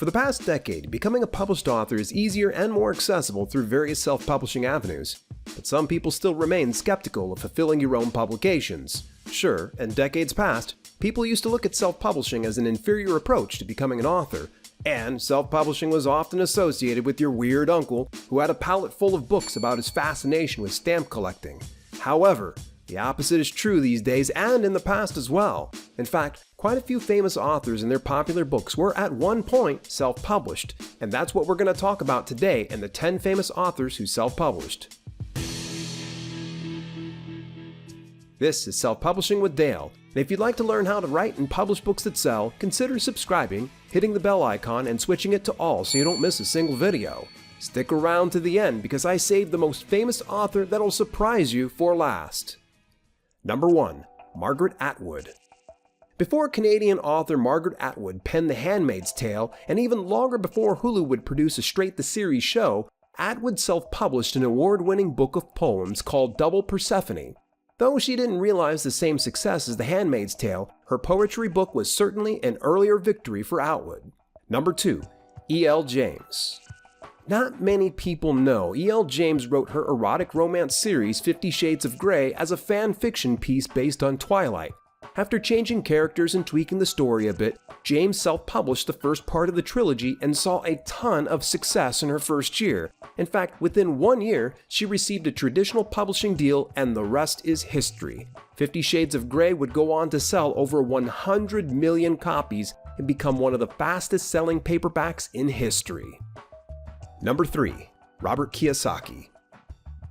For the past decade, becoming a published author is easier and more accessible through various self-publishing avenues, but some people still remain skeptical of fulfilling your own publications. Sure, in decades past, people used to look at self-publishing as an inferior approach to becoming an author, and self-publishing was often associated with your weird uncle who had a pallet full of books about his fascination with stamp collecting. However, the opposite is true these days and in the past as well. In fact, quite a few famous authors and their popular books were at one point self-published, and that's what we're going to talk about today in the 10 famous authors who self-published. This is Self-Publishing with Dale, and if you'd like to learn how to write and publish books that sell, consider subscribing, hitting the bell icon, and switching it to all so you don't miss a single video. Stick around to the end because I saved the most famous author that'll surprise you for last. Number 1. Margaret Atwood. Before Canadian author Margaret Atwood penned The Handmaid's Tale, and even longer before Hulu would produce a straight-to-series show, Atwood self-published an award-winning book of poems called Double Persephone. Though she didn't realize the same success as The Handmaid's Tale, her poetry book was certainly an earlier victory for Atwood. Number 2. E.L. James. Not many people know E.L. James wrote her erotic romance series 50 Shades of Grey as a fan fiction piece based on Twilight. After changing characters and tweaking the story a bit, James self-published the first part of the trilogy and saw a ton of success in her first year. In fact, within 1 year, she received a traditional publishing deal and the rest is history. 50 Shades of Grey would go on to sell over 100 million copies and become one of the fastest-selling paperbacks in history. Number 3. Robert Kiyosaki.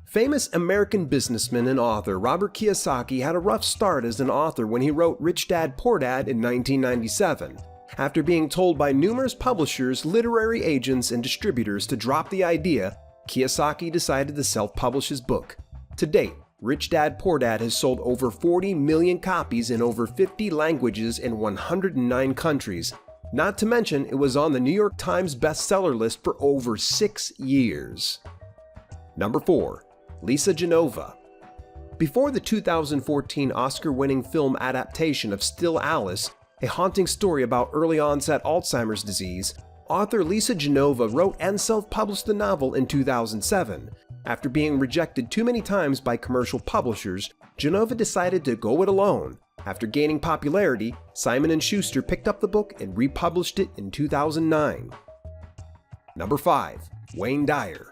Famous American businessman and author Robert Kiyosaki had a rough start as an author when he wrote Rich Dad Poor Dad in 1997. After being told by numerous publishers, literary agents, and distributors to drop the idea, Kiyosaki decided to self-publish his book. To date, Rich Dad Poor Dad has sold over 40 million copies in over 50 languages in 109 countries. Not to mention, it was on the New York Times bestseller list for over 6 years. Number 4. Lisa Genova. Before the 2014 Oscar-winning film adaptation of Still Alice, a haunting story about early-onset Alzheimer's disease, author Lisa Genova wrote and self-published the novel in 2007. After being rejected too many times by commercial publishers, Genova decided to go it alone. After gaining popularity, Simon & Schuster picked up the book and republished it in 2009. Number 5. Wayne Dyer.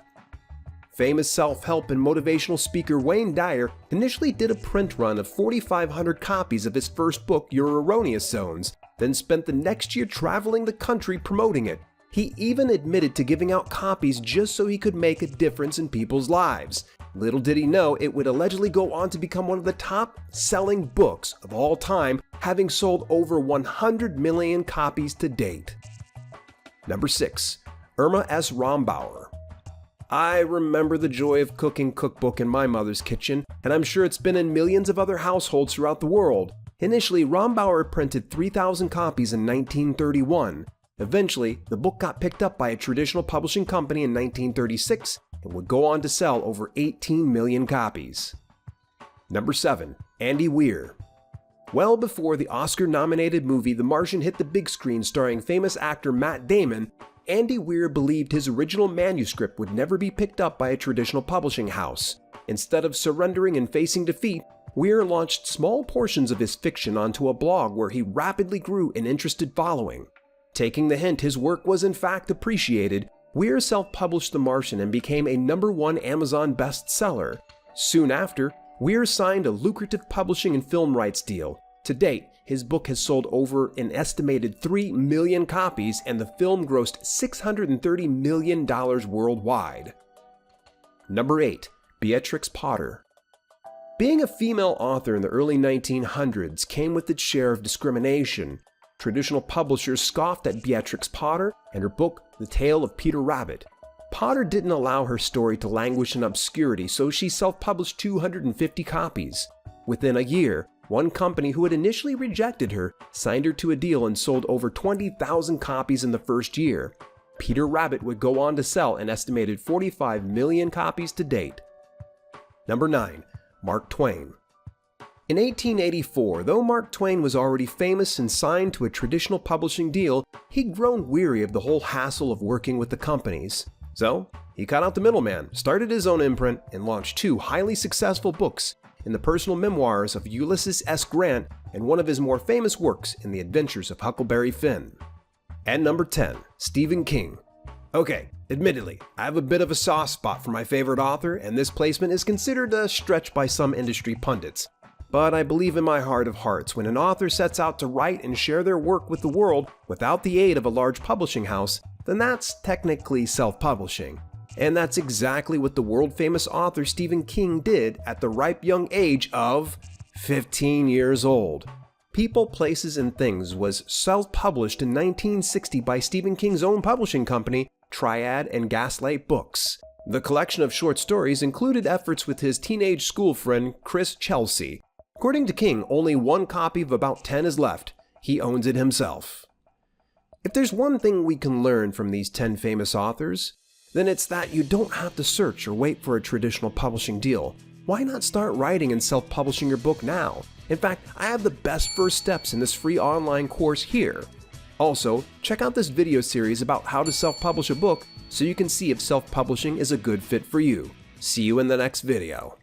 Famous self-help and motivational speaker Wayne Dyer initially did a print run of 4,500 copies of his first book, Your Erroneous Zones, then spent the next year traveling the country promoting it. He even admitted to giving out copies just so he could make a difference in people's lives. Little did he know it would allegedly go on to become one of the top-selling books of all time, having sold over 100 million copies to date. Number 6. Irma S. Rombauer. I remember the joy of cooking cookbook in my mother's kitchen, and I'm sure it's been in millions of other households throughout the world. Initially, Rombauer printed 3,000 copies in 1931. Eventually, the book got picked up by a traditional publishing company in 1936 and would go on to sell over 18 million copies. Number 7. Andy Weir. Well before the Oscar-nominated movie The Martian hit the big screen starring famous actor Matt Damon, Andy Weir believed his original manuscript would never be picked up by a traditional publishing house. Instead of surrendering and facing defeat, Weir launched small portions of his fiction onto a blog where he rapidly grew an interested following. Taking the hint his work was in fact appreciated, Weir self-published The Martian and became a #1 Amazon bestseller. Soon after, Weir signed a lucrative publishing and film rights deal. To date, his book has sold over an estimated 3 million copies and the film grossed $630 million worldwide. Number 8. Beatrix Potter. Being a female author in the early 1900s came with its share of discrimination. Traditional publishers scoffed at Beatrix Potter and her book, The Tale of Peter Rabbit. Potter didn't allow her story to languish in obscurity, so she self-published 250 copies. Within a year, one company who had initially rejected her signed her to a deal and sold over 20,000 copies in the first year. Peter Rabbit would go on to sell an estimated 45 million copies to date. Number 9. Mark Twain. In 1884, though Mark Twain was already famous and signed to a traditional publishing deal, he'd grown weary of the whole hassle of working with the companies. So, he cut out the middleman, started his own imprint, and launched 2 highly successful books in the personal memoirs of Ulysses S. Grant and one of his more famous works in The Adventures of Huckleberry Finn. At number 10, Stephen King. Okay, admittedly, I have a bit of a soft spot for my favorite author, and this placement is considered a stretch by some industry pundits. But I believe in my heart of hearts when an author sets out to write and share their work with the world without the aid of a large publishing house, then that's technically self-publishing. And that's exactly what the world-famous author Stephen King did at the ripe young age of 15 years old. People, Places, and Things was self-published in 1960 by Stephen King's own publishing company, Triad and Gaslight Books. The collection of short stories included efforts with his teenage school friend Chris Chelsea. According to King, only 1 copy of about 10 is left. He owns it himself. If there's one thing we can learn from these 10 famous authors, then it's that you don't have to search or wait for a traditional publishing deal. Why not start writing and self-publishing your book now? In fact, I have the best first steps in this free online course here. Also, check out this video series about how to self-publish a book so you can see if self-publishing is a good fit for you. See you in the next video.